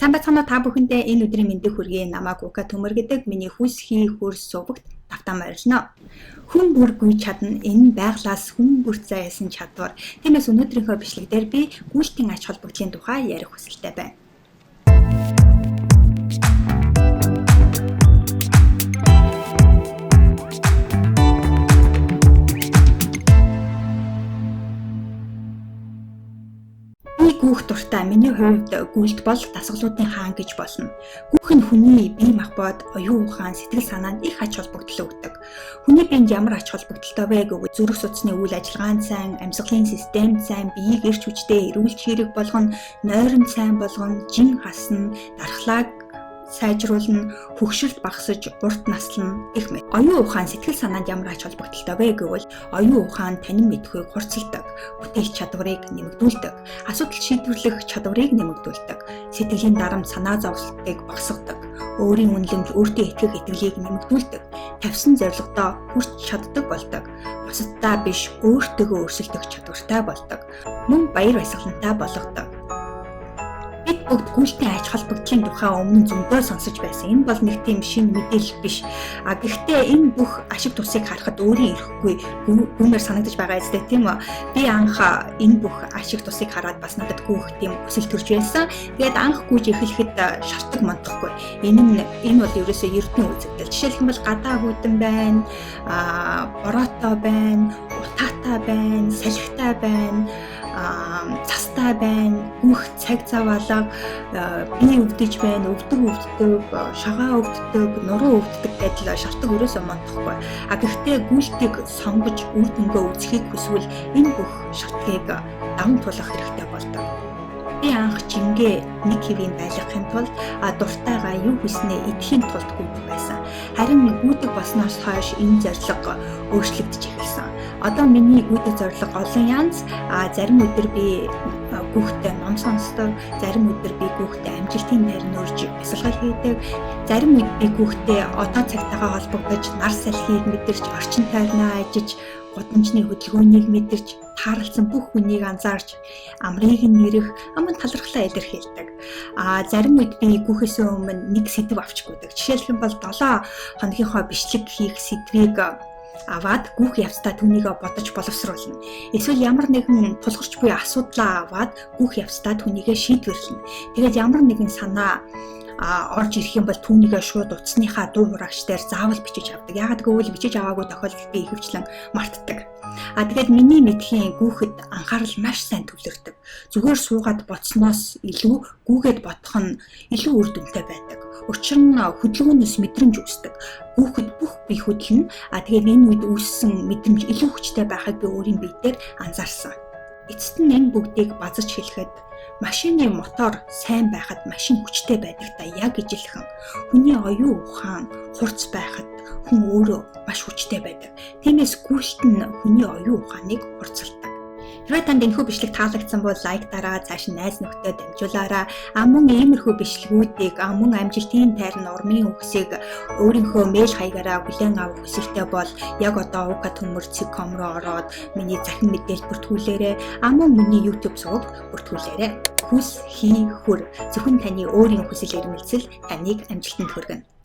Сайн бацгаана та бүхэндээ энэ өдрийн мэндийг хүргэе. Намайг Ука Төмөр гэдэг миний хүс хий хөрс сувагт тавтан морилно. Хүн бүр гүйж чадна. Энэ байглаас хүн бүрт зайсан чадвар. Тиймээс өнөөдрийнхөө бичлэгдээр би гүйлтийн ач холбогдлын тухай ярих хүсэлтэй байна. Гүүх дуртай миний хувьд гүйлт бол дасгалуудын хаан гэж болно. Гүүх нь хүний бие махбод, оюун ухаан, сэтгэл санаанд их ач холбогдол өгдөг. Хүний биед ямар ач холбогдолтой вэ гэвэл зүрх судасны үйл ажиллагаанд сайн, амьсгалын системд сайн, биеийг эрч хүчтэй эрүүл чирэг болгоно, нойронд сайн болгоно, жин хасна, дархлааг сайжруулна, хөгшилт багасж, урт наслана гэх мэт. Оюун ухаан сэтгэл санаанд ямар ач холбогдолтой вэ гэвэл оюун ухаан танин мэдхүйг хурцлдаг, бүтээх чадварыг нэмэгдүүлдэг, асуудал шийдвэрлэх чадварыг нэмэгдүүлдэг, сэтгэлийн дарамт санаа зовлтыг багасгадаг, өөрийн үнэлэмж, өөртөө итгэх итгэлийг нэмэгдүүлдэг, тавьсан зорилгодоо хүрч чаддаг болдог, бусадтай биш өөртөөгөө өрсөлдөх чадвартай болдог, мөн баяр баясгалантай болгодог. Бид бүгд гүйлтийн ач холбогдлын тухай өмнө зөндөө сонсож байсан. Энэ бол нэг тийм шинэ мэдээлэл биш. Гэхдээ энэ бүх ашиг тусыг харахад өөрийн ирэхгүй гүмээр санагдаж байгаа зү тийм үү? Би анх энэ бүх ашиг тусыг хараад бас надад гүөх тийм хүсэл төрж байсан. Тэгээд анх гүйж эхлэхэд шалтгаан мандахгүй. Энэ бол ерөөсөө эрдэнэ үзэгдэл. Жишээлх юм бол гадаа хүйдэн байна, бороотой байна, утаатай байна, салхитай байна, цастай байна, гүөх цаг заваалга, бие өвдөж байна, өвдөг, шагаа өвддөг, нуруу өвддөг гэдэл шалтгаан өрөөсөө мандахгүй. Гэхдээ гүйлтийг сонгож үр дүнгээ үзэхийг хүсвэл энэ бүх шалтгаыг даван туулах хэрэгтэй болдог. Би анх жингээ нэг хэвийн байлгахын тулд дуртайгаа юу хүснээ идэхийн тулд гүйдэг байсан. Харин гүйдэг болсноос хойш энэ зорилго өөрчлөгдөж эхэлсэн. Одоо миний гүйдэг зорилго олон янз. Зарим өдөр би гүүхтэй ном сонсдог, зарим өдөр би гүүхтэй амжилтын байр нөрж бясалгал хийдэг, зарим үед би гүүхтэй одоо цагтаагаа холбогдож нар салхийг мэдэрч, орчин тойрноо ажиж, гудамжны хөдөлгөөнийг мэдэрч, таарлцсан бүх хүнийг анзаарч, амрыг нэрэх, аман талархлаа илэрхийлдэг. Зарим үед би гүүхээс өмнө нэг сэдв авч гүйдэг. Жишээлх юм бол 7 хоногийнхоо бичлэг хийх сэдвийг аваад гүүх явцдаа түүнийг бодож боловсруулна. Эсвэл ямар нэгэн тулгарч буй асуудлаа аваад гүүх явцдаа түүнийгээ шийдвэрлэнэ. Тэгээд ямар нэгэн санаа орж ирэх юм бол түүнийгээ шууд утасныхаа дуу хураагч дээр заавал бичиж авдаг. Яагаад гэвэл бичиж аваагүй тохиолдолд би ихэвчлэн мартдаг. Тэгээд миний мэдхийн гүүхэд анхаарал маш сайн төвлөрдөг. Зүгээр суугаад боцсноос илүү гүүгээд бодох нь илүү үр дүнтэй байдаг. Учир нь хөдөлгөөнөөс мэдрэмж үүсдэг. Гүүхэд бүх бие хөдлөн. Тэгээд энэ үед үүссэн мэдрэмж илүү хүчтэй байхыг би өөрийн бие дээр анзаарсан. Эцэст нь энэ бүгдийг базаж хэлэхэд машины мотор сайн байхад машин хүчтэй байдагтай яг ижилхэн. Хүний оюун ухаан хурц байхад хүн өөрөө маш хүчтэй байдаг. Тиймээс гүйлт нь хүний оюун ухааныг хурцлдаг. Хэрвээ танд энэхүү бичлэг таалагдсан бол лайк дараа, цааш найз нөхдөд дамжуулаарай. Мөн иймэрхүү бичлэгүүдийг мөн амжилтын тайрны урмын үгсийг өөрийнхөө мэйл хаягаараа хүлээн авах хүсэлтэй бол яг одоо uka.com руу ороод миний захин мэдээлэл бүртгүүлээрэй. Мөн миний YouTube суваг бүртгүүлээрэй. Хүс хий хөр зөвхөн таны өөрийн хүсэл эрмэлзэл таныг амжилтанд хүргэнэ.